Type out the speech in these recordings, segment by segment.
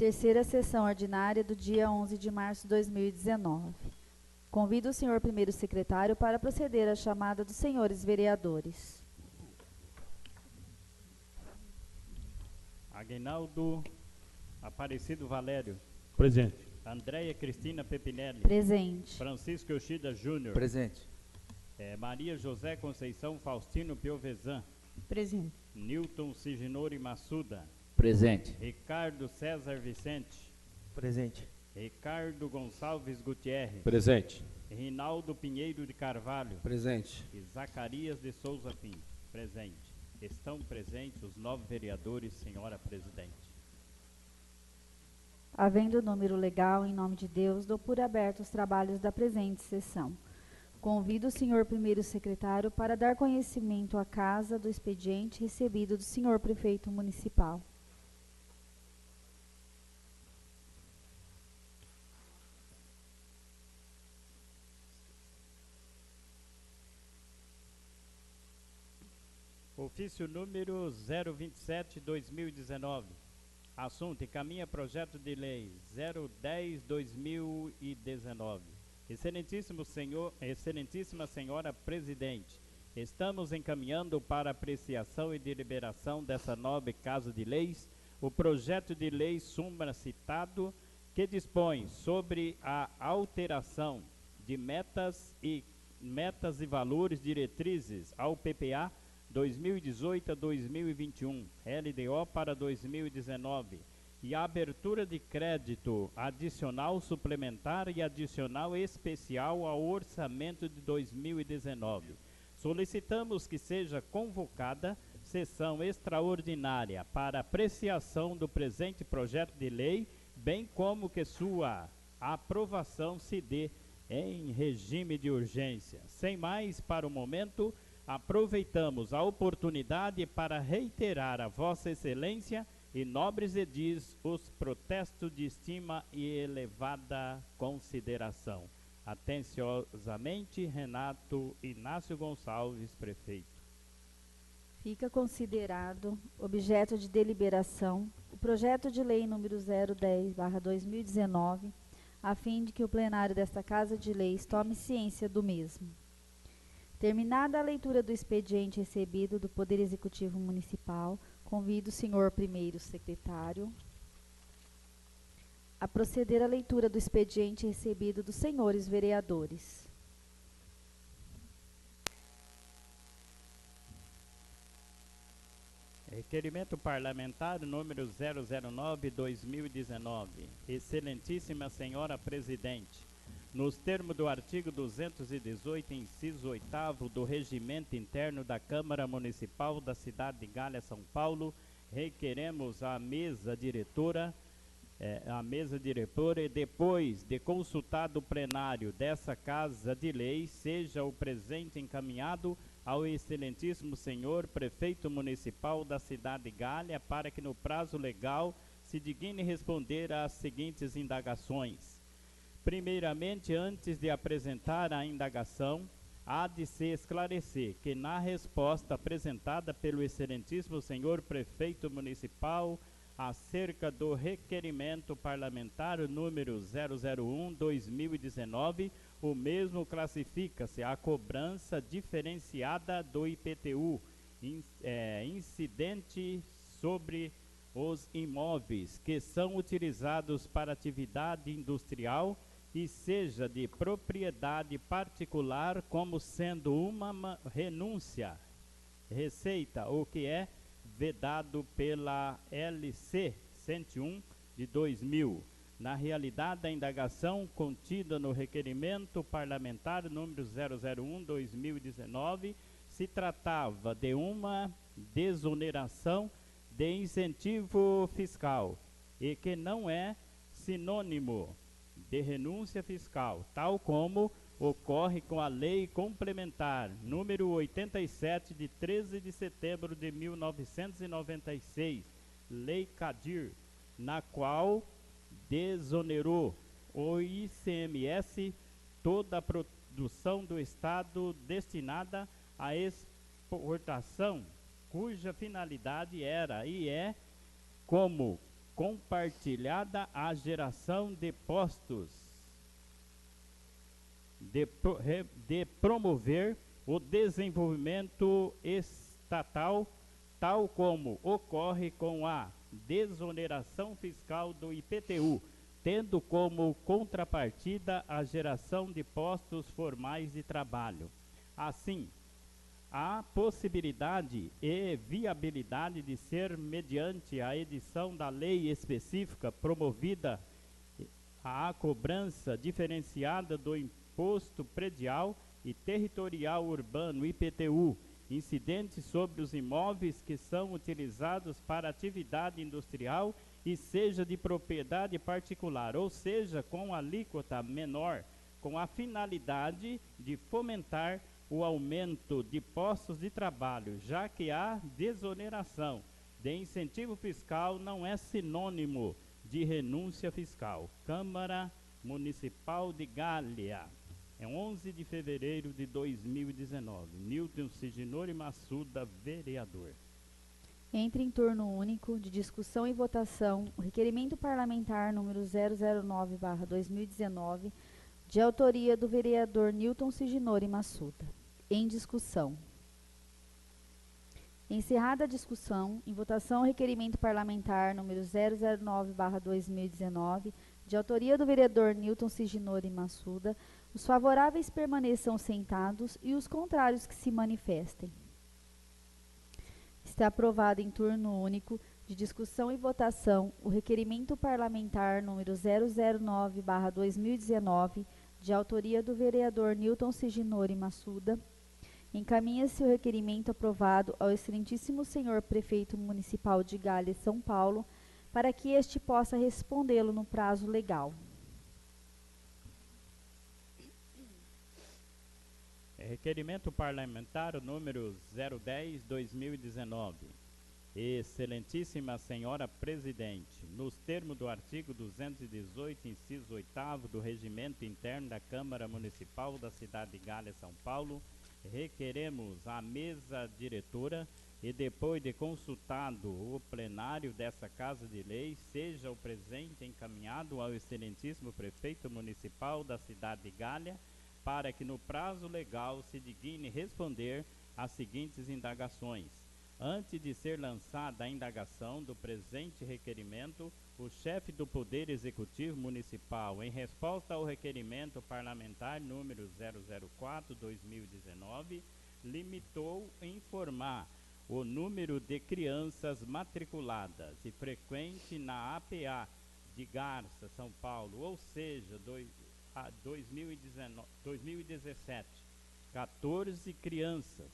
Terceira sessão ordinária do dia 11 de março de 2019. Convido o senhor primeiro secretário para proceder à chamada dos senhores vereadores. Aguinaldo Aparecido Valério. Presente. Andréia Cristina Pepinelli. Presente. Francisco Yoshida Júnior. Presente. Maria José Conceição Faustino Piovesan. Presente. Newton Siginori Massuda. Presente. Ricardo César Vicente. Presente. Ricardo Gonçalves Gutierrez. Presente. Rinaldo Pinheiro de Carvalho. Presente. E Zacarias de Souza Pinto. Presente. Estão presentes os 9 vereadores, senhora presidente. Havendo número legal, em nome de Deus, dou por aberto os trabalhos da presente sessão. Convido o senhor primeiro secretário para dar conhecimento à casa do expediente recebido do senhor prefeito municipal. Ofício número 027/2019. Assunto: encaminha projeto de lei 010/2019. Excelentíssima senhora presidente, estamos encaminhando para apreciação e deliberação dessa nobre Casa de Leis o projeto de lei supracitado que dispõe sobre a alteração de metas e valores diretrizes ao PPA 2018 a 2021, LDO para 2019, e a abertura de crédito adicional suplementar e adicional especial ao orçamento de 2019. Solicitamos que seja convocada sessão extraordinária para apreciação do presente projeto de lei, bem como que sua aprovação se dê em regime de urgência. Sem mais, para o momento, aproveitamos a oportunidade para reiterar a Vossa Excelência e nobres edis os protestos de estima e elevada consideração. Atenciosamente, Renato Inácio Gonçalves, prefeito. Fica considerado objeto de deliberação o projeto de lei número 010/2019, a fim de que o plenário desta Casa de Leis tome ciência do mesmo. Terminada a leitura do expediente recebido do Poder Executivo Municipal, convido o senhor primeiro secretário a proceder à leitura do expediente recebido dos senhores vereadores. Requerimento parlamentar número 009/2019. Excelentíssima senhora presidente, nos termos do artigo 218, inciso 8º do Regimento Interno da Câmara Municipal da Cidade de Galha, São Paulo, requeremos à mesa diretora, e depois de consultado o plenário dessa Casa de Leis, seja o presente encaminhado ao excelentíssimo senhor prefeito municipal da Cidade de Galha, para que no prazo legal se digne responder às seguintes indagações. Primeiramente, antes de apresentar a indagação, há de se esclarecer que na resposta apresentada pelo excelentíssimo senhor prefeito municipal acerca do requerimento parlamentar número 001/2019, o mesmo classifica-se a cobrança diferenciada do IPTU, incidente sobre os imóveis que são utilizados para atividade industrial e seja de propriedade particular, como sendo uma renúncia, receita, o que é vedado pela LC 101 de 2000. Na realidade, a indagação contida no requerimento parlamentar número 001/2019 se tratava de uma desoneração de incentivo fiscal e que não é sinônimo de renúncia fiscal, tal como ocorre com a Lei Complementar número 87 de 13 de setembro de 1996, Lei CADIR, na qual desonerou o ICMS toda a produção do Estado destinada à exportação, cuja finalidade era e é como compartilhada a geração de postos, de promover o desenvolvimento estatal, tal como ocorre com a desoneração fiscal do IPTU, tendo como contrapartida a geração de postos formais de trabalho. Assim, há possibilidade e viabilidade de ser, mediante a edição da lei específica promovida, a cobrança diferenciada do Imposto Predial e Territorial Urbano, IPTU, incidente sobre os imóveis que são utilizados para atividade industrial e seja de propriedade particular, ou seja, com alíquota menor, com a finalidade de fomentar o aumento de postos de trabalho, já que a desoneração de incentivo fiscal não é sinônimo de renúncia fiscal. Câmara Municipal de Galha, é 11 de fevereiro de 2019. Newton Siginori Massuda, vereador. Entra em turno único de discussão e votação o requerimento parlamentar número 009/2019, de autoria do vereador Newton Siginori Massuda. Em discussão. Encerrada a discussão, em votação o requerimento parlamentar número 009/2019, de autoria do vereador Newton Siginori Massuda, os favoráveis permaneçam sentados e os contrários que se manifestem. Está aprovado em turno único de discussão e votação o requerimento parlamentar número 009/2019, de autoria do vereador Newton Siginori Massuda. Encaminha-se o requerimento aprovado ao excelentíssimo senhor prefeito municipal de Galha, São Paulo, para que este possa respondê-lo no prazo legal. Requerimento parlamentar número 010/2019. Excelentíssima senhora presidente, nos termos do artigo 218, inciso 8º do Regimento Interno da Câmara Municipal da cidade de Galha, São Paulo, requeremos à mesa diretora e depois de consultado o plenário dessa Casa de Lei, seja o presente encaminhado ao excelentíssimo prefeito municipal da cidade de Galha, para que no prazo legal se digne responder às seguintes indagações. Antes de ser lançada a indagação do presente requerimento, o chefe do Poder Executivo Municipal, em resposta ao requerimento parlamentar número 004/2019, limitou informar o número de crianças matriculadas e frequente na APA de Garça, São Paulo, ou seja, 2017, 14 crianças,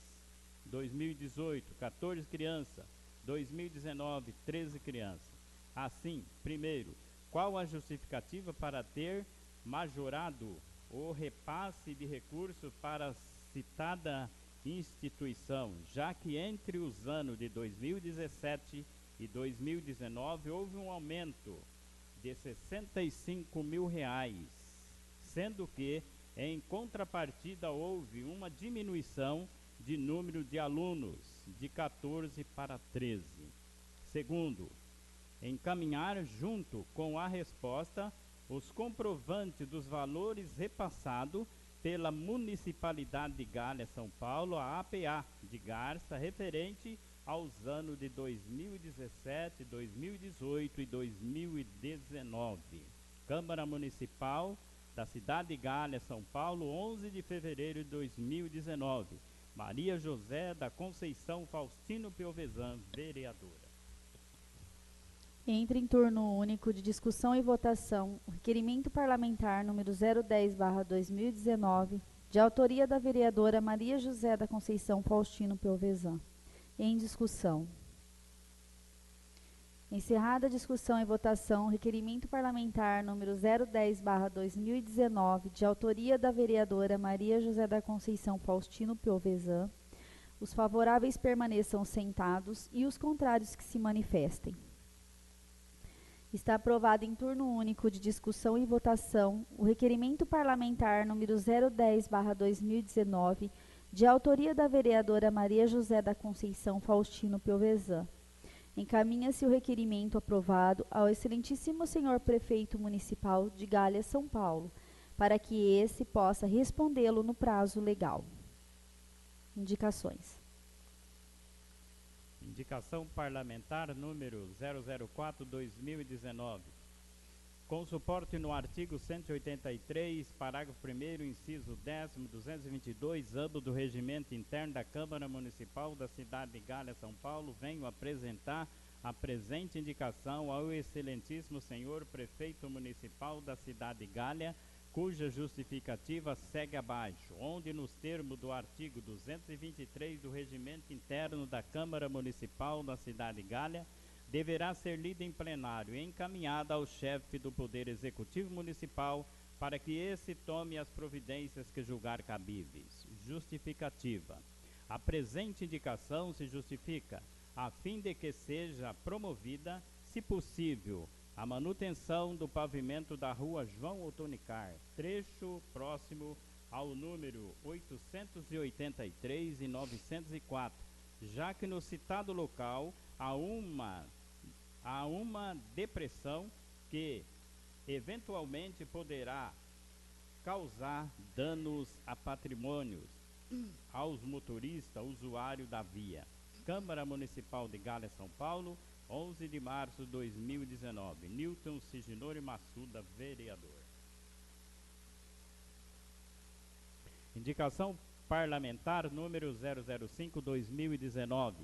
2018, 14 crianças, 2019, 13 crianças. Assim, primeiro, qual a justificativa para ter majorado o repasse de recursos para a citada instituição, já que entre os anos de 2017 e 2019 houve um aumento de R$65 mil, sendo que, em contrapartida, houve uma diminuição de número de alunos de 14 para 13. Segundo, encaminhar junto com a resposta os comprovantes dos valores repassados pela Municipalidade de Galha, São Paulo, a APA de Garça, referente aos anos de 2017, 2018 e 2019. Câmara Municipal da cidade de Galha, São Paulo, 11 de fevereiro de 2019. Maria José da Conceição Faustino Piovesan, vereadora. Entra em turno único de discussão e votação o requerimento parlamentar número 010/2019, de autoria da vereadora Maria José da Conceição Faustino Piovesan. Em discussão. Encerrada a discussão e votação, o requerimento parlamentar número 010/2019, de autoria da vereadora Maria José da Conceição Faustino Piovesan, os favoráveis permaneçam sentados e os contrários que se manifestem. Está aprovado em turno único de discussão e votação o requerimento parlamentar número 010/2019, de autoria da vereadora Maria José da Conceição Faustino Piovesan. Encaminha-se o requerimento aprovado ao excelentíssimo senhor prefeito municipal de Galha, São Paulo, para que esse possa respondê-lo no prazo legal. Indicações. Indicação parlamentar número 004/2019. Com suporte no artigo 183, parágrafo 1º, inciso 10º, 222, âmbito do regimento interno da Câmara Municipal da cidade de Galha, São Paulo, venho apresentar a presente indicação ao excelentíssimo senhor prefeito municipal da cidade de Galha, cuja justificativa segue abaixo, onde nos termos do artigo 223 do regimento interno da Câmara Municipal da cidade de Galha, deverá ser lida em plenário e encaminhada ao chefe do Poder Executivo Municipal para que esse tome as providências que julgar cabíveis. Justificativa. A presente indicação se justifica a fim de que seja promovida, se possível, a manutenção do pavimento da rua João Otonicar, trecho próximo ao número 883 e 904, já que no citado local há uma depressão que eventualmente poderá causar danos a patrimônios aos motoristas usuários da via. Câmara Municipal de Galha, São Paulo, 11 de março de 2019. Newton Siginori Massuda, vereador. Indicação parlamentar número 005/2019.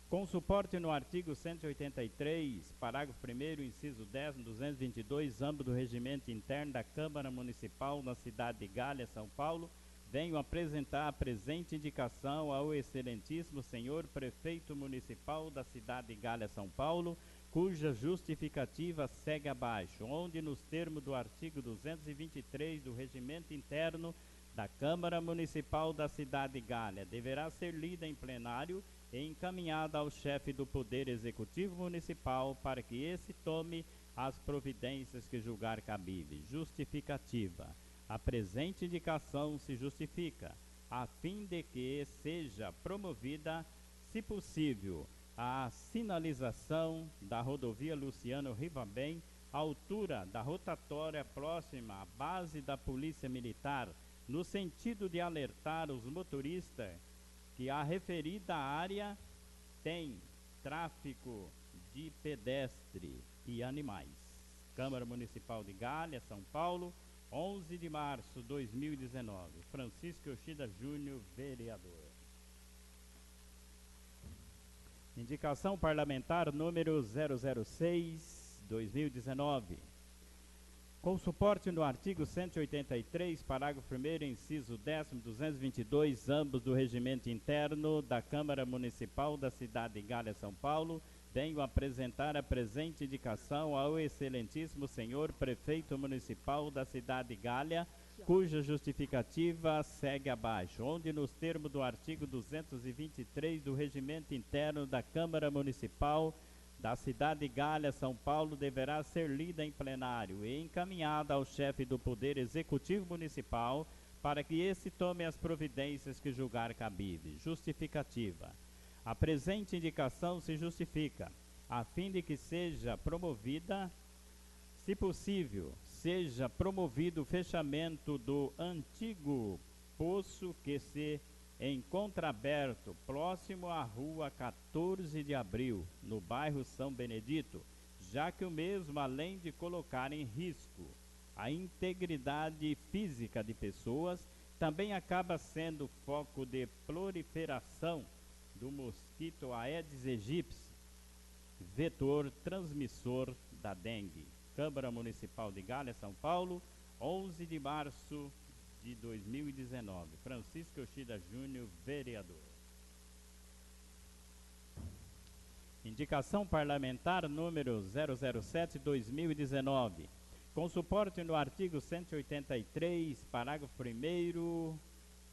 Com suporte no artigo 183, parágrafo 1º, inciso 10, 222, âmbito do regimento interno da Câmara Municipal na cidade de Galha, São Paulo, venho apresentar a presente indicação ao excelentíssimo senhor prefeito municipal da cidade de Galha, São Paulo, cuja justificativa segue abaixo, onde nos termos do artigo 223 do regimento interno da Câmara Municipal da cidade de Galha, deverá ser lida em plenário e encaminhada ao chefe do Poder Executivo Municipal para que esse tome as providências que julgar cabíveis. Justificativa. A presente indicação se justifica, a fim de que seja promovida, se possível, a sinalização da rodovia Luciano Ribamem, à altura da rotatória próxima à base da Polícia Militar, no sentido de alertar os motoristas que a referida área tem tráfico de pedestre e animais. Câmara Municipal de Galha, São Paulo, 11 de março de 2019. Francisco Yoshida Júnior, vereador. Indicação parlamentar número 006/2019. Com suporte no artigo 183, parágrafo 1º, inciso 10º, 222, ambos do regimento interno da Câmara Municipal da cidade de Galha, São Paulo, venho apresentar a presente indicação ao excelentíssimo senhor prefeito municipal da cidade de Galha, cuja justificativa segue abaixo, onde nos termos do artigo 223 do regimento interno da Câmara Municipal da cidade de Galha, São Paulo, deverá ser lida em plenário e encaminhada ao chefe do Poder Executivo Municipal para que esse tome as providências que julgar cabíveis. Justificativa. A presente indicação se justifica, a fim de que seja promovida, se possível, seja promovido o fechamento do antigo poço que se encontra aberto próximo à rua 14 de abril, no bairro São Benedito, já que o mesmo, além de colocar em risco a integridade física de pessoas, também acaba sendo foco de proliferação do mosquito Aedes aegypti, vetor transmissor da dengue. Câmara Municipal de Galha, São Paulo, 11 de março de 2019. Francisco Yoshida Júnior, vereador. Indicação parlamentar número 007/2019. Com suporte no artigo 183, parágrafo 1º,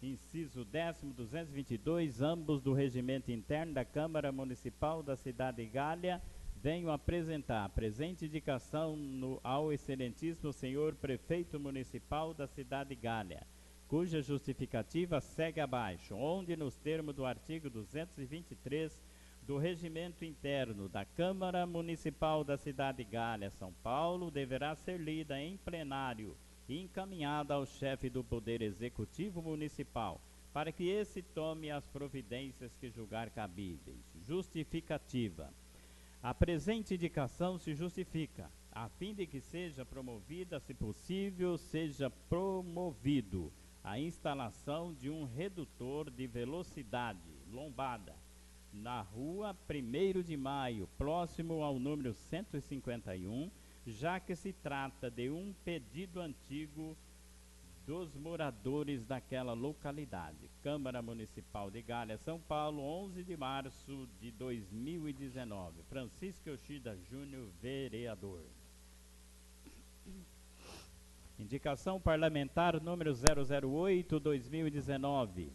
inciso 10º, 222, ambos do regimento interno da Câmara Municipal da cidade de Galha, venho apresentar a presente indicação ao excelentíssimo senhor prefeito municipal da cidade de Galha, cuja justificativa segue abaixo, onde nos termos do artigo 223 do Regimento Interno da Câmara Municipal da cidade de Galha, São Paulo, deverá ser lida em plenário e encaminhada ao chefe do Poder Executivo Municipal, para que esse tome as providências que julgar cabíveis. Justificativa. A presente indicação se justifica, a fim de que seja promovida, se possível, seja promovido a instalação de um redutor de velocidade, lombada, na rua 1º de Maio, próximo ao número 151, já que se trata de um pedido antigo dos moradores daquela localidade. Câmara Municipal de Galha, São Paulo, 11 de março de 2019. Francisco Yoshida Júnior, vereador. Indicação parlamentar número 008/2019.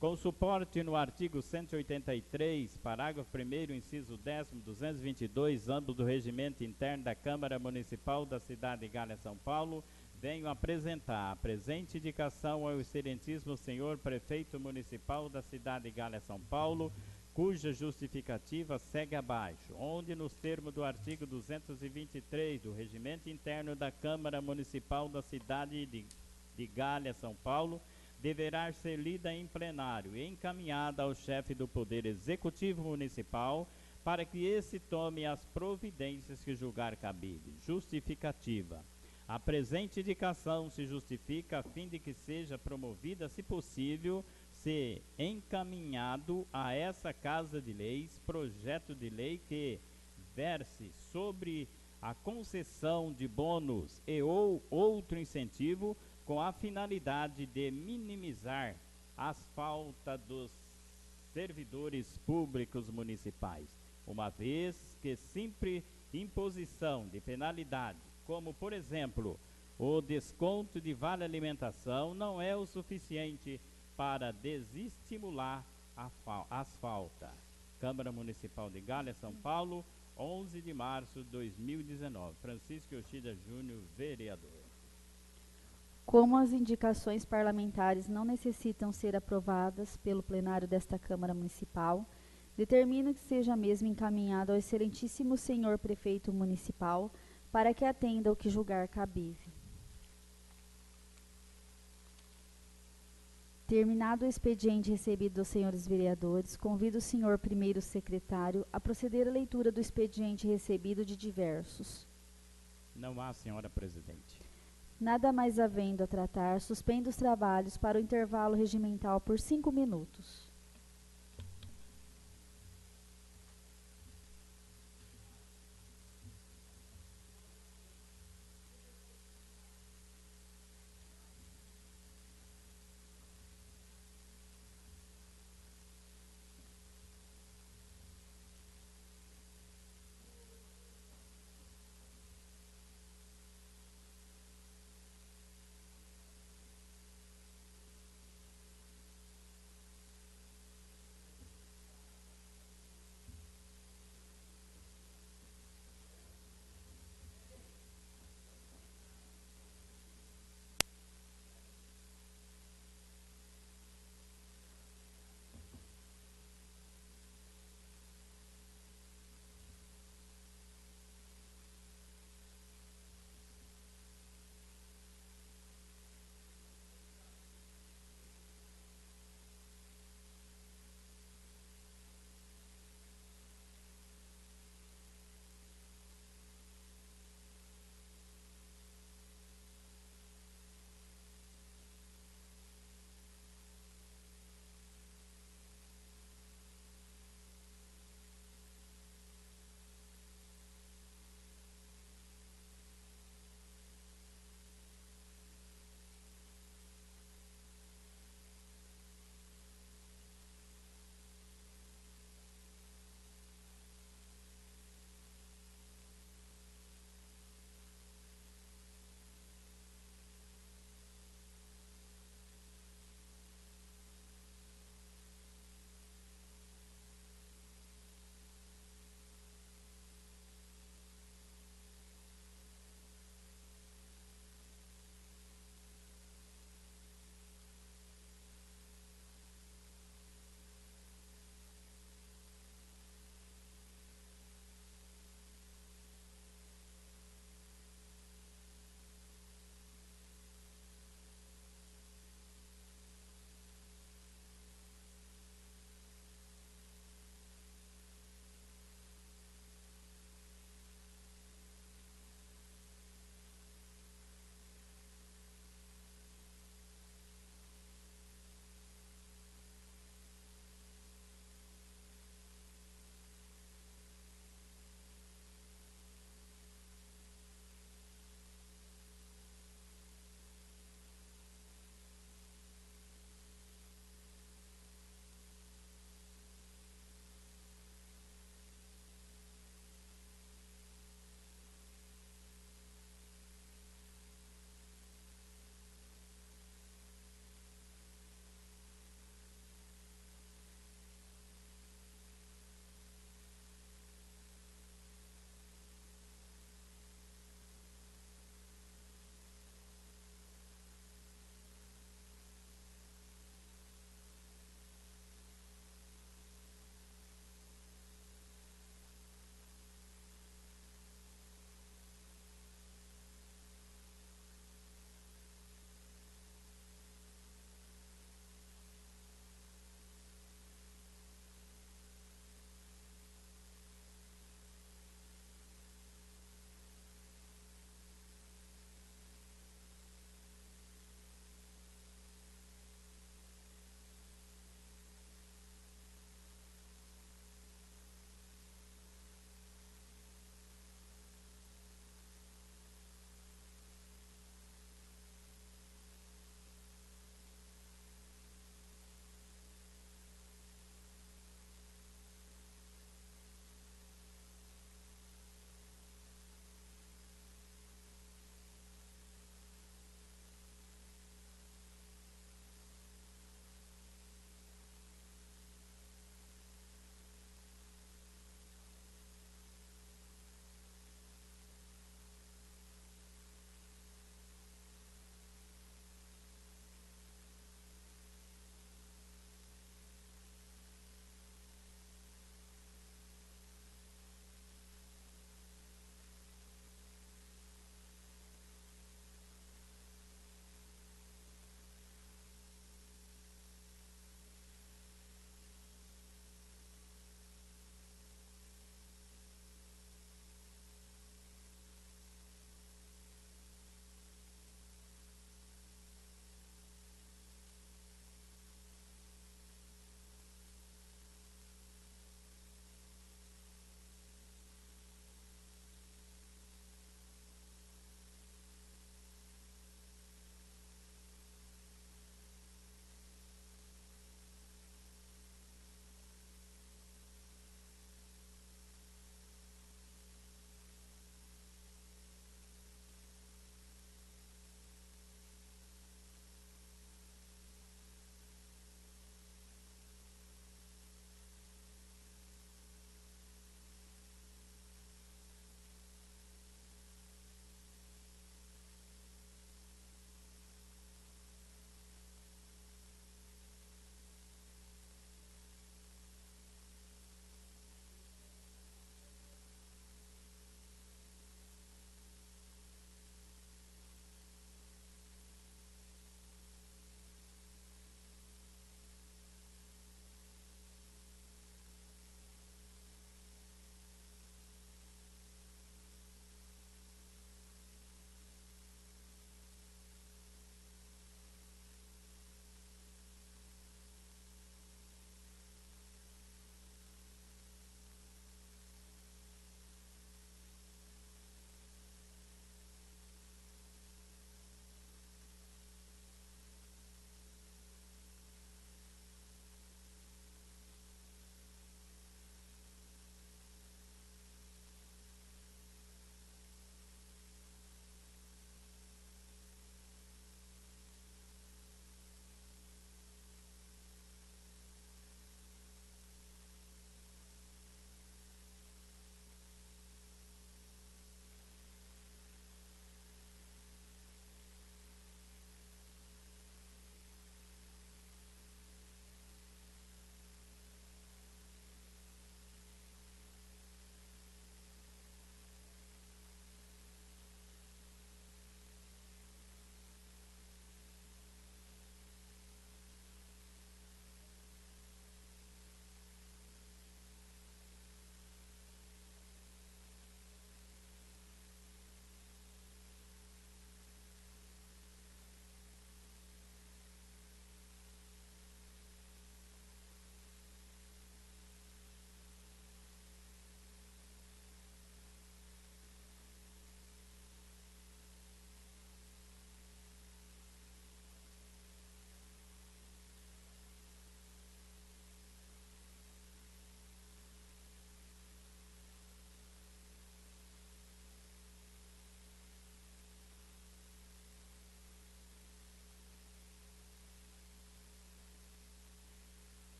Com suporte no artigo 183, parágrafo 1º, inciso 10º, 222, ambos do Regimento Interno da Câmara Municipal da cidade de Galha, São Paulo, venho apresentar a presente indicação ao excelentíssimo senhor prefeito municipal da cidade de Galha, São Paulo, cuja justificativa segue abaixo, onde nos termos do artigo 223 do Regimento Interno da Câmara Municipal da cidade de Galha, São Paulo, deverá ser lida em plenário e encaminhada ao chefe do Poder Executivo Municipal para que esse tome as providências que julgar cabíveis. Justificativa. A presente indicação se justifica a fim de que seja promovida, se possível, se encaminhado a essa Casa de Leis, projeto de lei que verse sobre a concessão de bônus e ou outro incentivo com a finalidade de minimizar as faltas dos servidores públicos municipais, uma vez que simples imposição de penalidade, como por exemplo o desconto de vale alimentação, não é o suficiente para desestimular as faltas. Câmara Municipal de Galha, São Paulo, 11 de março de 2019. Francisco Yoshida Júnior, vereador. Como as indicações parlamentares não necessitam ser aprovadas pelo plenário desta Câmara Municipal, determino que seja mesmo encaminhado ao excelentíssimo senhor prefeito municipal para que atenda o que julgar cabível. Terminado o expediente recebido dos senhores vereadores, convido o senhor primeiro secretário a proceder à leitura do expediente recebido de diversos. Não há, senhora presidente. Nada mais havendo a tratar, suspendo os trabalhos para o intervalo regimental por 5 minutos.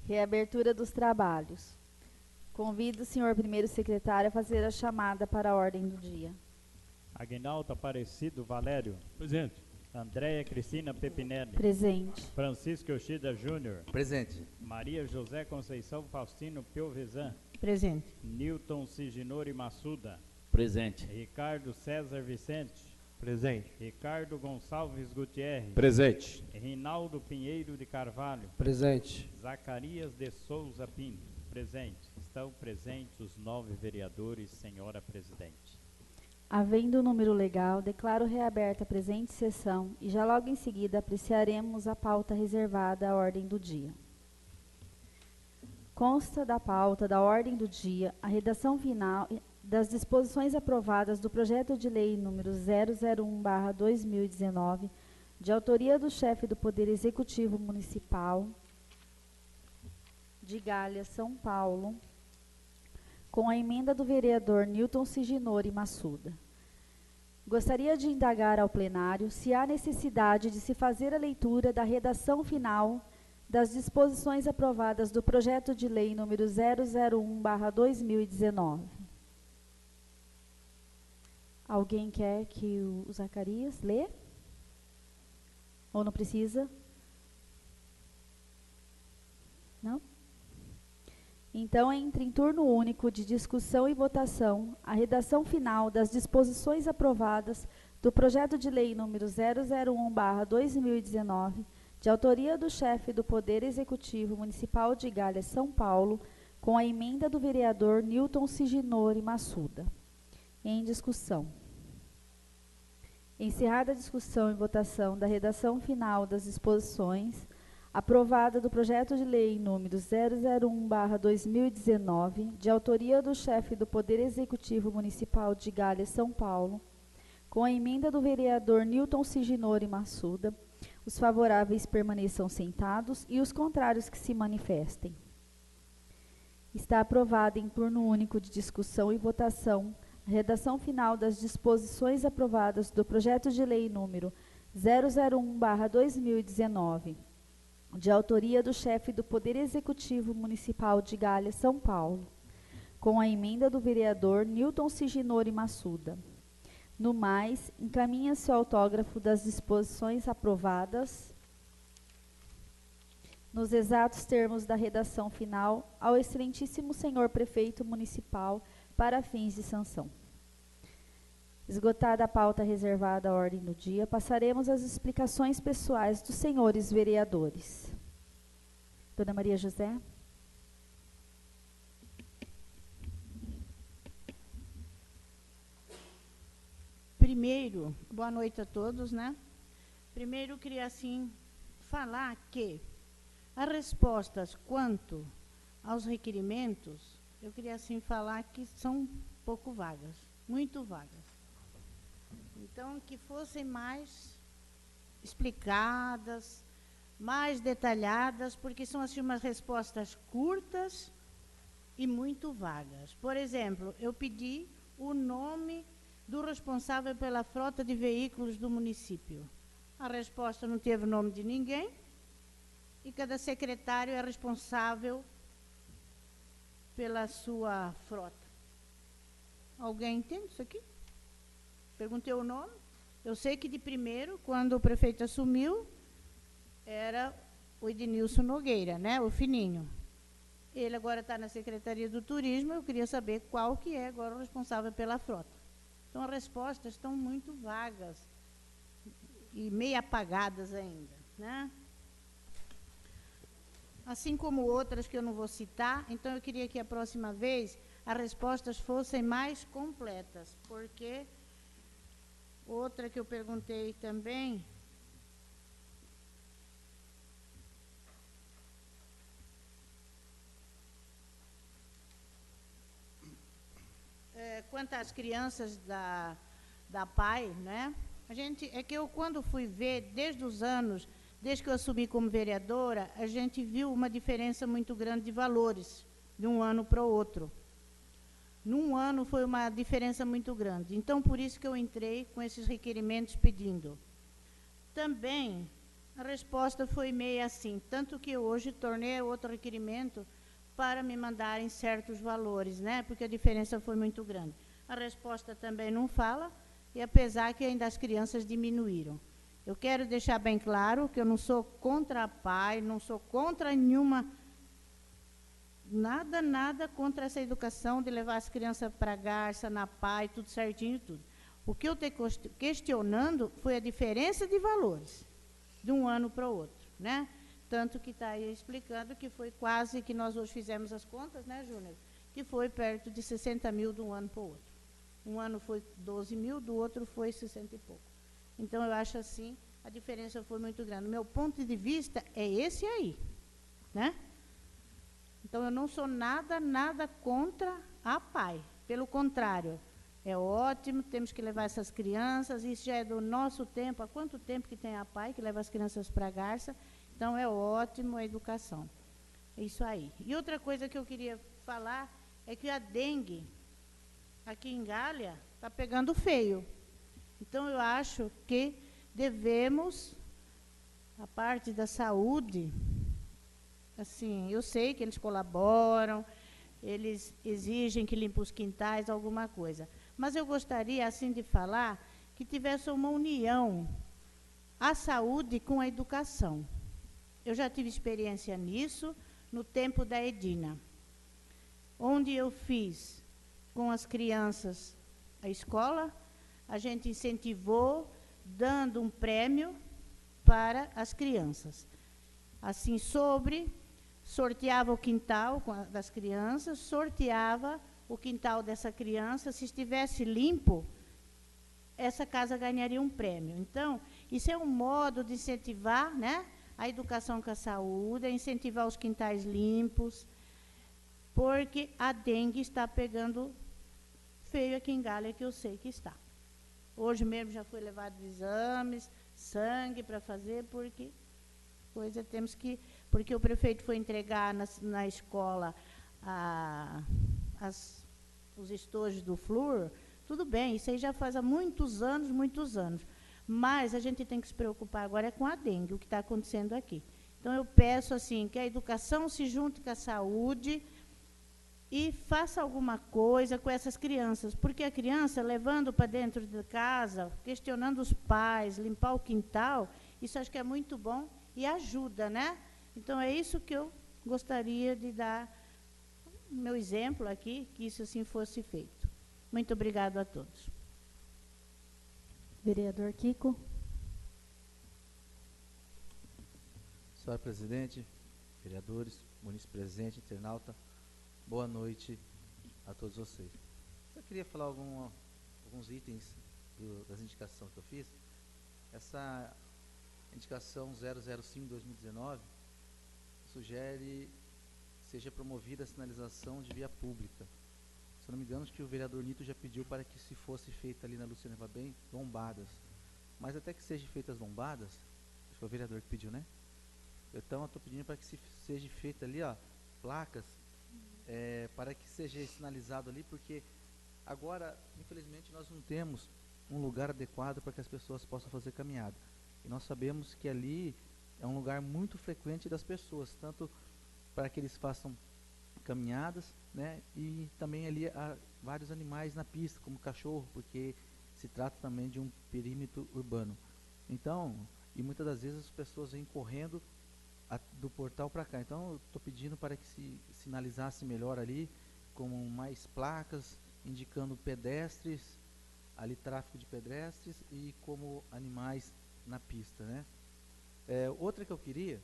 Reabertura dos trabalhos. Convido o senhor primeiro secretário a fazer a chamada para a ordem do dia. Aguinaldo Aparecido Valério. Presente. Andréia Cristina Pepinelli. Presente. Francisco Yoshida Júnior. Presente. Maria José Conceição Faustino Piovesan. Presente. Newton Siginori Massuda. Presente. Ricardo César Vicente. Presente. Ricardo Gonçalves Gutierrez. Presente. Rinaldo Pinheiro de Carvalho. Presente. Zacarias de Souza Pinto. Presente. Estão presentes os 9 vereadores, senhora presidente. Havendo o número legal, declaro reaberta a presente sessão e já logo em seguida apreciaremos a pauta reservada à ordem do dia. Consta da pauta da ordem do dia a redação final das disposições aprovadas do projeto de lei número 001/2019, de autoria do chefe do Poder Executivo Municipal de Galhas, São Paulo, com a emenda do vereador Newton Siginori Massuda. Gostaria de indagar ao plenário se há necessidade de se fazer a leitura da redação final das disposições aprovadas do projeto de lei número 001/2019. Alguém quer que o Zacarias lê? Ou não precisa? Não? Então, entre em turno único de discussão e votação a redação final das disposições aprovadas do projeto de lei número 001/2019, de autoria do chefe do Poder Executivo Municipal de Galhas, São Paulo, com a emenda do vereador Newton Siginori Massuda. Em discussão. Encerrada a discussão e votação da redação final das disposições aprovada do projeto de lei número 001/2019, de autoria do chefe do Poder Executivo Municipal de Galhas, São Paulo, com a emenda do vereador Newton Siginori Massuda, os favoráveis permaneçam sentados e os contrários que se manifestem. Está aprovada em turno único de discussão e votação a redação final das disposições aprovadas do projeto de lei número 001/2019, de autoria do chefe do Poder Executivo Municipal de Galhas, São Paulo, com a emenda do vereador Newton Siginori Massuda. No mais, encaminha-se o autógrafo das disposições aprovadas, nos exatos termos da redação final, ao excelentíssimo senhor prefeito municipal para fins de sanção. Esgotada a pauta reservada à ordem do dia, passaremos às explicações pessoais dos senhores vereadores. Dona Maria José. Primeiro, boa noite a todos, né? Primeiro, eu queria, assim, falar que as respostas quanto aos requerimentos, eu queria, assim, falar que são pouco vagas, muito vagas. Então, que fossem mais explicadas, mais detalhadas, porque são, assim, umas respostas curtas e muito vagas. Por exemplo, eu pedi o nome do responsável pela frota de veículos do município. A resposta não teve o nome de ninguém e cada secretário é responsável pela sua frota. Alguém entende isso aqui? Perguntei o nome. Eu sei que de primeiro, quando o prefeito assumiu, era o Ednilson Nogueira, né? O fininho. Ele agora está na Secretaria do Turismo, eu queria saber qual que é agora o responsável pela frota. Então, as respostas estão muito vagas e meio apagadas ainda, né? Assim como outras que eu não vou citar, então eu queria que a próxima vez as respostas fossem mais completas, porque outra que eu perguntei também, quanto às crianças da PAI, né? É que eu, quando fui ver, desde que eu assumi como vereadora, a gente viu uma diferença muito grande de valores, de um ano para o outro. Num ano foi uma diferença muito grande. Então, por isso que eu entrei com esses requerimentos pedindo. Também, A resposta foi meio assim, tanto que hoje tornei outro requerimento para me mandarem certos valores, né? Porque a diferença foi muito grande. A resposta também não fala, e apesar que ainda as crianças diminuíram. Eu quero deixar bem claro que eu não sou contra a PAI, não sou contra nenhuma, nada contra essa educação de levar as crianças para a Garça, na PAI, tudo certinho e tudo. O que eu estou questionando foi a diferença de valores de um ano para o outro, né? Tanto que está aí explicando que foi quase que nós hoje fizemos as contas, né, Júnior? Que foi perto de 60 mil de um ano para o outro. Um ano foi 12 mil, do outro foi 60 e pouco. Então, eu acho assim, a diferença foi muito grande. O meu ponto de vista é esse aí, né? Então, eu não sou nada contra a PAI. Pelo contrário, é ótimo, temos que levar essas crianças, isso já é do nosso tempo. Há quanto tempo que tem a PAI que leva as crianças para a Garça? Então, é ótimo a educação. É isso aí. E outra coisa que eu queria falar é que a dengue, aqui em Galha, está pegando feio. Então, eu acho que devemos, a parte da saúde, assim, eu sei que eles colaboram, eles exigem que limpe os quintais, alguma coisa. Mas eu gostaria, assim, de falar que tivesse uma união, a saúde com a educação. Eu já tive experiência nisso, no tempo da Edina, onde eu fiz com as crianças a escola, a gente incentivou, dando um prêmio para as crianças. Assim, sorteava o quintal das crianças, sorteava o quintal dessa criança, se estivesse limpo, essa casa ganharia um prêmio. Então, isso é um modo de incentivar, né, a educação com a saúde, incentivar os quintais limpos, porque a dengue está pegando feio aqui em Galha, que eu sei que está. Hoje mesmo já foi levado exames, sangue para fazer, porque porque o prefeito foi entregar na escola os estojos do flúor. Tudo bem, isso aí já faz há muitos anos, mas a gente tem que se preocupar agora com a dengue, o que está acontecendo aqui. Então, eu peço assim, que a educação se junte com a saúde e faça alguma coisa com essas crianças, porque a criança, levando para dentro de casa, questionando os pais, limpar o quintal, isso acho que é muito bom e ajuda, né? Então, é isso que eu gostaria de dar meu exemplo aqui, que isso assim fosse feito. Muito obrigado a todos. Vereador Kiko. Senhora presidente, vereadores, munícipe presente, internauta, boa noite a todos vocês. Só queria falar alguns itens das indicações que eu fiz. Essa indicação 005/2019 sugere que seja promovida a sinalização de via pública. Se não me engano, acho que o vereador Nito já pediu para que se fosse feita ali na Luciana Vabem lombadas. Mas até que sejam feitas lombadas, acho que foi o vereador que pediu, né? Então, eu estou pedindo para que seja feita ali, ó, placas, para que seja sinalizado ali, porque agora, infelizmente, nós não temos um lugar adequado para que as pessoas possam fazer caminhada. E nós sabemos que ali é um lugar muito frequente das pessoas, tanto para que eles façam caminhadas, né, e também ali há vários animais na pista, como cachorro, porque se trata também de um perímetro urbano. Então, e muitas das vezes as pessoas vêm correndo do portal para cá. Então, eu estou pedindo para que se sinalizasse melhor ali, com mais placas, indicando pedestres, ali tráfego de pedestres e como animais na pista, né? Outra que eu queria,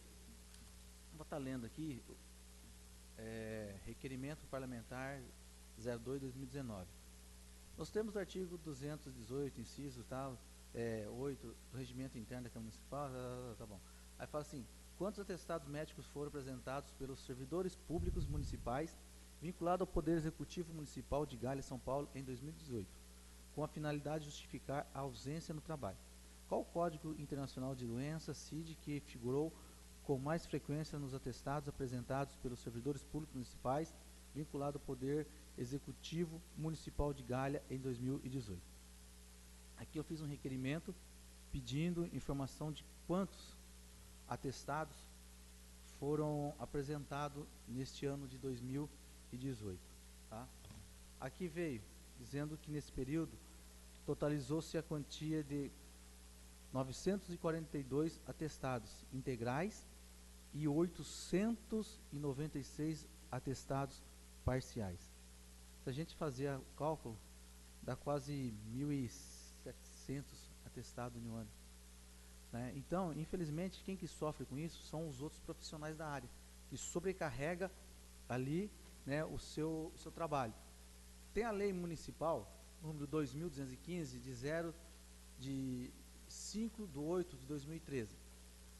vou estar lendo aqui, requerimento parlamentar 02/2019. Nós temos o artigo 218, inciso tal, 8 do regimento interno da Câmara Municipal, tá bom. Aí fala assim: quantos atestados médicos foram apresentados pelos servidores públicos municipais vinculados ao Poder Executivo Municipal de Galha, São Paulo, em 2018, com a finalidade de justificar a ausência no trabalho? Qual o Código Internacional de Doenças, CID, que figurou com mais frequência nos atestados apresentados pelos servidores públicos municipais vinculados ao Poder Executivo Municipal de Galha em 2018? Aqui eu fiz um requerimento pedindo informação de quantos atestados foram apresentados neste ano de 2018. Tá? Aqui veio dizendo que nesse período totalizou-se a quantia de 942 atestados integrais e 896 atestados parciais. Se a gente fazer o cálculo, dá quase 1.700 atestados em um ano. Né? Então, infelizmente, quem que sofre com isso são os outros profissionais da área, que sobrecarrega ali, né, o seu trabalho. Tem a lei municipal, número 2.215, de 5/8/2013.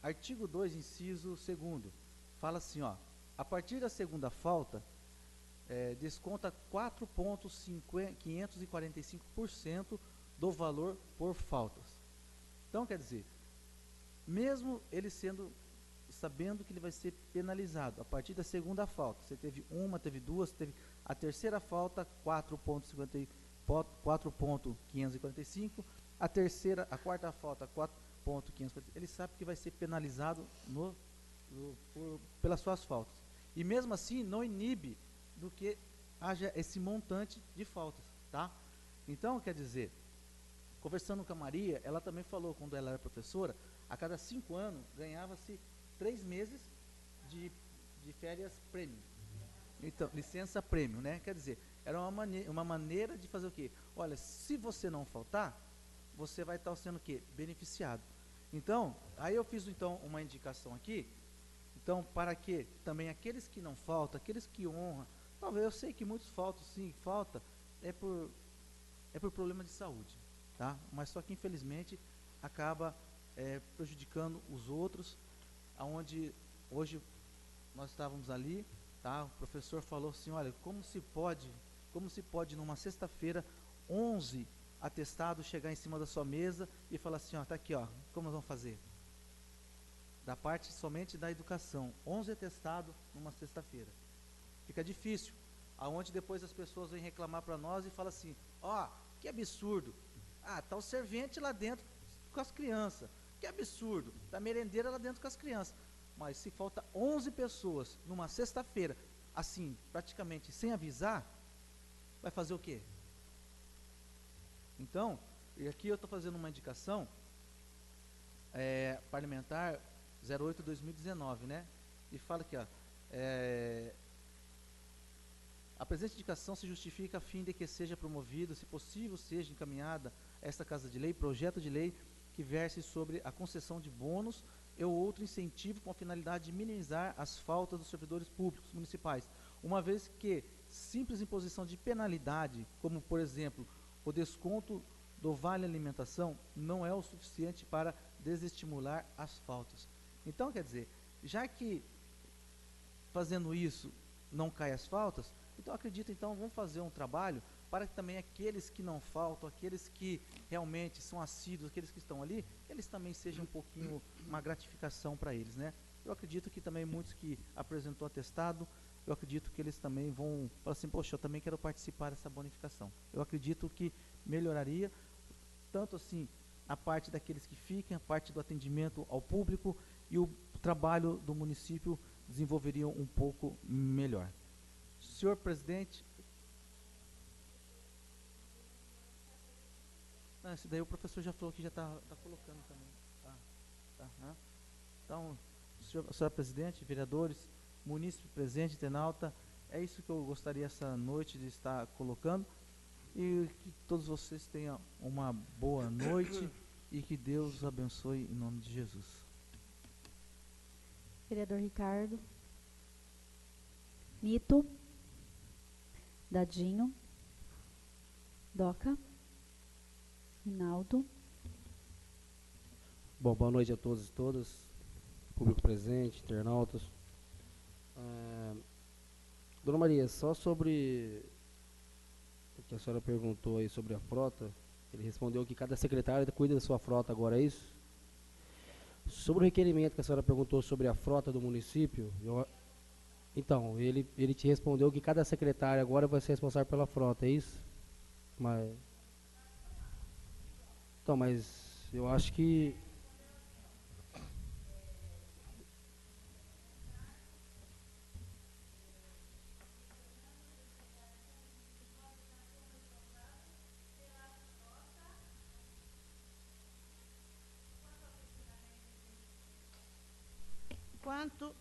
Artigo 2, inciso 2º, fala assim, ó, a partir da segunda falta, desconta 4,545% do valor por faltas. Então, quer dizer, mesmo ele sabendo que ele vai ser penalizado a partir da segunda falta, você teve uma, teve duas, teve a terceira falta, 4,545, a quarta falta, 4,545, ele sabe que vai ser penalizado pelas suas faltas. E mesmo assim, não inibe do que haja esse montante de faltas, tá? Então, quer dizer, conversando com a Maria, ela também falou, quando ela era professora, a cada 5 anos, ganhava-se 3 meses de férias prêmio. Então, licença prêmio, né? Quer dizer, era uma maneira de fazer o quê? Olha, se você não faltar, você vai estar sendo o quê? Beneficiado. Então, aí eu fiz então uma indicação aqui, então, para que também aqueles que não faltam, aqueles que honram, talvez eu sei que muitos faltam, sim, falta, é por problema de saúde, tá? Mas só que infelizmente acaba prejudicando os outros, aonde hoje nós estávamos ali, tá? O professor falou assim, olha, como se pode numa sexta-feira 11 atestados chegar em cima da sua mesa e falar assim, ó, tá aqui, ó, como nós vamos fazer? Da parte somente da educação, 11 atestados numa sexta-feira. Fica difícil, aonde depois as pessoas vêm reclamar para nós e falam assim, ó, que absurdo, tá o servente lá dentro com as crianças, que absurdo, tá a merendeira lá dentro com as crianças, mas se falta 11 pessoas numa sexta-feira, assim, praticamente sem avisar, vai fazer o quê? Então, e aqui eu estou fazendo uma indicação parlamentar 08/2019, né? E fala aqui, ó, a presente indicação se justifica a fim de que seja promovido, se possível, seja encaminhada a esta Casa de Lei, projeto de lei que verse sobre a concessão de bônus ou outro incentivo com a finalidade de minimizar as faltas dos servidores públicos municipais, uma vez que simples imposição de penalidade, como por exemplo, o desconto do vale alimentação, não é o suficiente para desestimular as faltas. Então, quer dizer, já que fazendo isso não cai as faltas, então acredito, então vamos fazer um trabalho para que também aqueles que não faltam, aqueles que realmente são assíduos, aqueles que estão ali, eles também sejam um pouquinho uma gratificação para eles, né? Eu acredito que também muitos que apresentou atestado, eu acredito que eles também vão falar assim, poxa, eu também quero participar dessa bonificação. Eu acredito que melhoraria, tanto assim, a parte daqueles que ficam, a parte do atendimento ao público e o trabalho do município desenvolveria um pouco melhor. Senhor presidente, esse daí o professor já falou que já está colocando também. Então, senhora presidente, vereadores, munícipe presente, internauta, é isso que eu gostaria essa noite de estar colocando, e que todos vocês tenham uma boa noite e que Deus os abençoe em nome de Jesus. Vereador Ricardo. Nito. Dadinho. Doca. Rinaldo. Bom, boa noite a todos e todas, público presente, internautas. Dona Maria, só sobre o que a senhora perguntou aí sobre a frota, ele respondeu que cada secretário cuida da sua frota agora, é isso? Sobre o requerimento que a senhora perguntou sobre a frota do município, então, ele te respondeu que cada secretário agora vai ser responsável pela frota, é isso? Mas eu acho que Quanto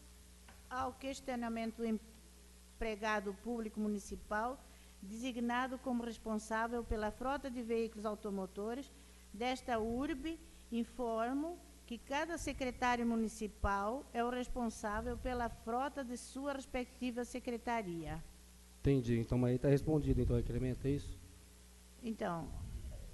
ao questionamento do empregado público municipal designado como responsável pela frota de veículos automotores desta urbe, informo que cada secretário municipal é o responsável pela frota de sua respectiva secretaria. Entendi. Então, mas aí está respondido, então, o requerimento, é isso? Então,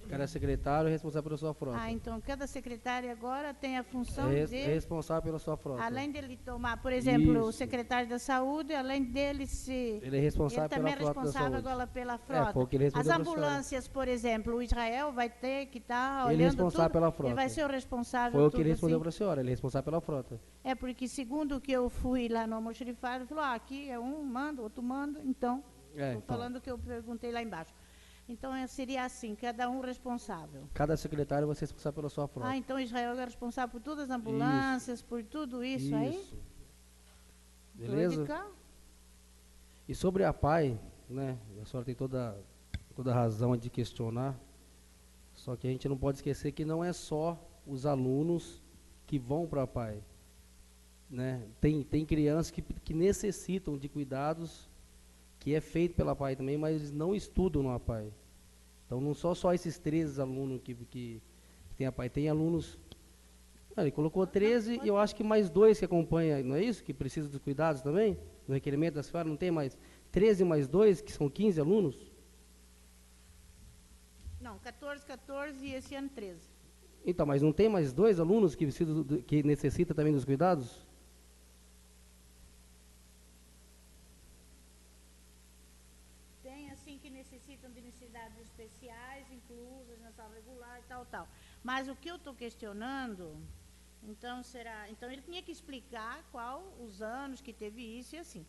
Cada secretário é responsável pela sua frota. então cada secretário agora tem a função É de, responsável pela sua frota. além dele tomar, por exemplo, o Isso. secretário da saúde, além dele se... Ele é responsável Ele também é pela frota da responsável saúde. agora pela frota. foi o que ele As respondeu pra senhora. ambulâncias, por exemplo, o Israel vai ter que estar Ele é olhando responsável tudo. pela frota. Ele vai ser o responsável Foi o que tudo ele respondeu assim. para a senhora, ele é responsável pela frota. É porque, segundo o que eu fui lá no almoxarifado, ele falou, aqui é um manda, outro manda, então, estou Então, falando o que eu perguntei lá embaixo. Então, seria assim, cada um responsável. cada secretário vai ser responsável pela sua frota. Então Israel é responsável por todas as ambulâncias, por tudo isso aí? Beleza? Tudo de cá? E sobre a PAI, né, a senhora tem toda a razão de questionar, só que a gente não pode esquecer que não é só os alunos que vão para a PAI. Né? Tem crianças que necessitam de cuidados, que é feito pela PAI também, mas eles não estudam na PAI. Então não são só esses 13 alunos que tem a PAI, tem alunos... ele colocou 13 e eu acho que mais 2 que acompanham, não é isso? Que precisam dos cuidados também? No requerimento da senhora não tem mais 13 mais 2, que são 15 alunos? Não, 14 e esse ano 13. Então, mas não tem mais 2 alunos que que necessitam também dos cuidados? Tem, assim, que necessitam de necessidades especiais, inclusas na sala regular e tal. Mas o que eu estou questionando, então ele tinha que explicar qual os anos que teve isso e assim.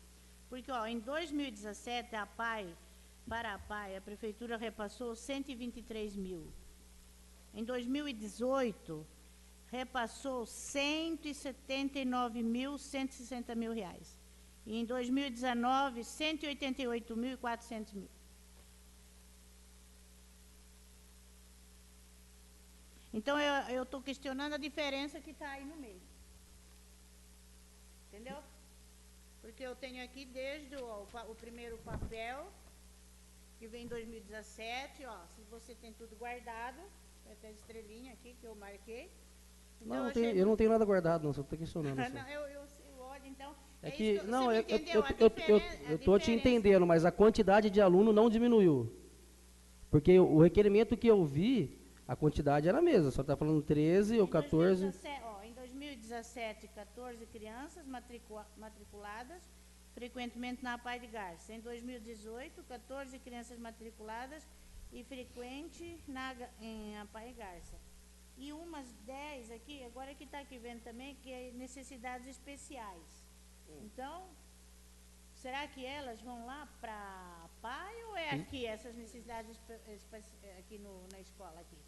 Porque, em 2017, para a PAI, a prefeitura repassou 123 mil. Em 2018, repassou 179.160 mil reais. E em 2019, 188.400 mil. Então, eu estou questionando a diferença que está aí no meio. Entendeu? Porque eu tenho aqui desde o primeiro papel, que vem em 2017, se você tem tudo guardado, tem até estrelinha aqui que eu marquei. Então, Não, eu não tenho nada guardado, não, só estou questionando. Não, eu olho, então... É que, isso não, você eu entendeu? estou te entendendo, mas a quantidade de aluno não diminuiu. Porque o requerimento que eu vi, a quantidade era a mesma, só está falando 13 ou 14. Em 2017, 14 crianças matriculadas frequentemente na PAI de Garça. Em 2018, 14 crianças matriculadas e frequente em PAI de Garça. E umas 10 aqui, agora que está aqui vendo também, que é necessidades especiais. Então, será que elas vão lá para a PAI ou é aqui, essas necessidades aqui na escola aqui?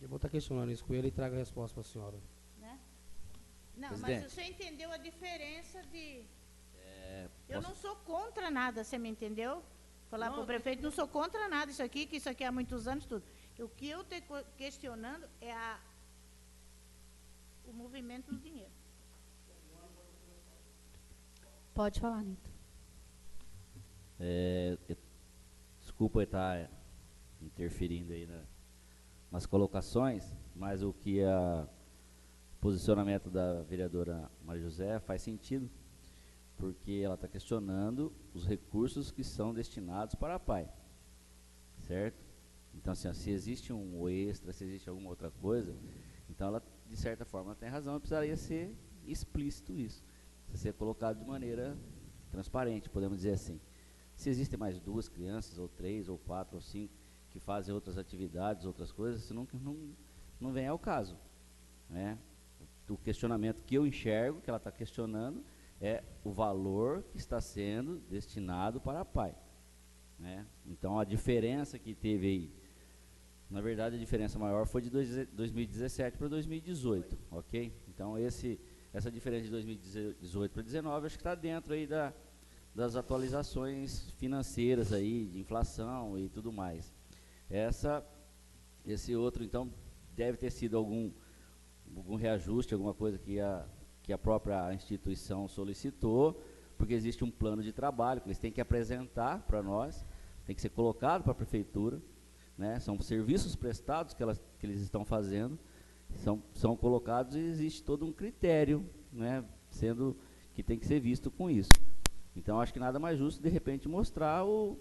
Eu vou estar questionando isso com ele e trago a resposta para a senhora. Né? Não, Presidente. mas você entendeu a diferença de... Eu não sou contra nada, você me entendeu? Falar para o prefeito, não sou contra nada isso aqui, que isso aqui há muitos anos, tudo. O que eu estou questionando é o movimento do dinheiro. Pode falar, Nito. Desculpa eu estar interferindo aí nas colocações, mas o posicionamento da vereadora Maria José faz sentido, porque ela está questionando os recursos que são destinados para a PAI, certo? Então, assim, se existe um extra, se existe alguma outra coisa, então ela, de certa forma, tem razão, precisaria ser explícito isso, precisa ser colocado de maneira transparente, podemos dizer assim. Se existem mais 2 crianças, ou 3, ou 4, ou 5, que fazem outras atividades, outras coisas, isso não vem ao caso, né? O questionamento que eu enxergo, que ela está questionando, é o valor que está sendo destinado para a PAI, né? Então, a diferença que teve aí, na verdade, a diferença maior foi de 2017 para 2018, ok? Então, essa diferença de 2018 para 2019, acho que está dentro aí das atualizações financeiras aí, de inflação e tudo mais. Esse outro, então, deve ter sido algum reajuste, alguma coisa que a própria instituição solicitou, porque existe um plano de trabalho que eles têm que apresentar para nós, tem que ser colocado para a prefeitura, né? São serviços prestados que eles estão fazendo, são colocados e existe todo um critério, né? Sendo que tem que ser visto com isso. Então, acho que nada mais justo, de repente, mostrar o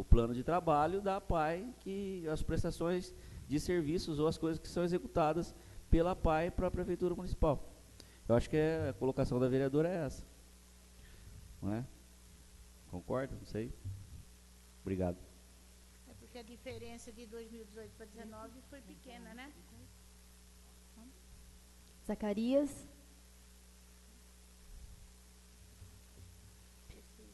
plano de trabalho da APAI, que as prestações de serviços ou as coisas que são executadas pela APAI para a Prefeitura Municipal. Eu acho que a colocação da vereadora é essa. Não é? Concorda? Não sei. Obrigado. É porque a diferença de 2018 para 2019 foi pequena, né? Zacarias?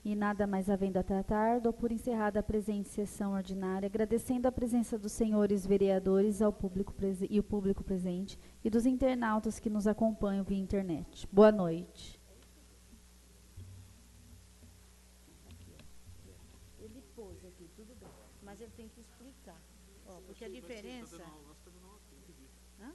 E nada mais havendo a tratar, dou por encerrada a presente sessão ordinária, agradecendo a presença dos senhores vereadores ao público e o público presente e dos internautas que nos acompanham via internet. Boa noite. Ele pôs aqui, tudo bem. Mas ele tem que explicar. Ó, porque a diferença... Hã?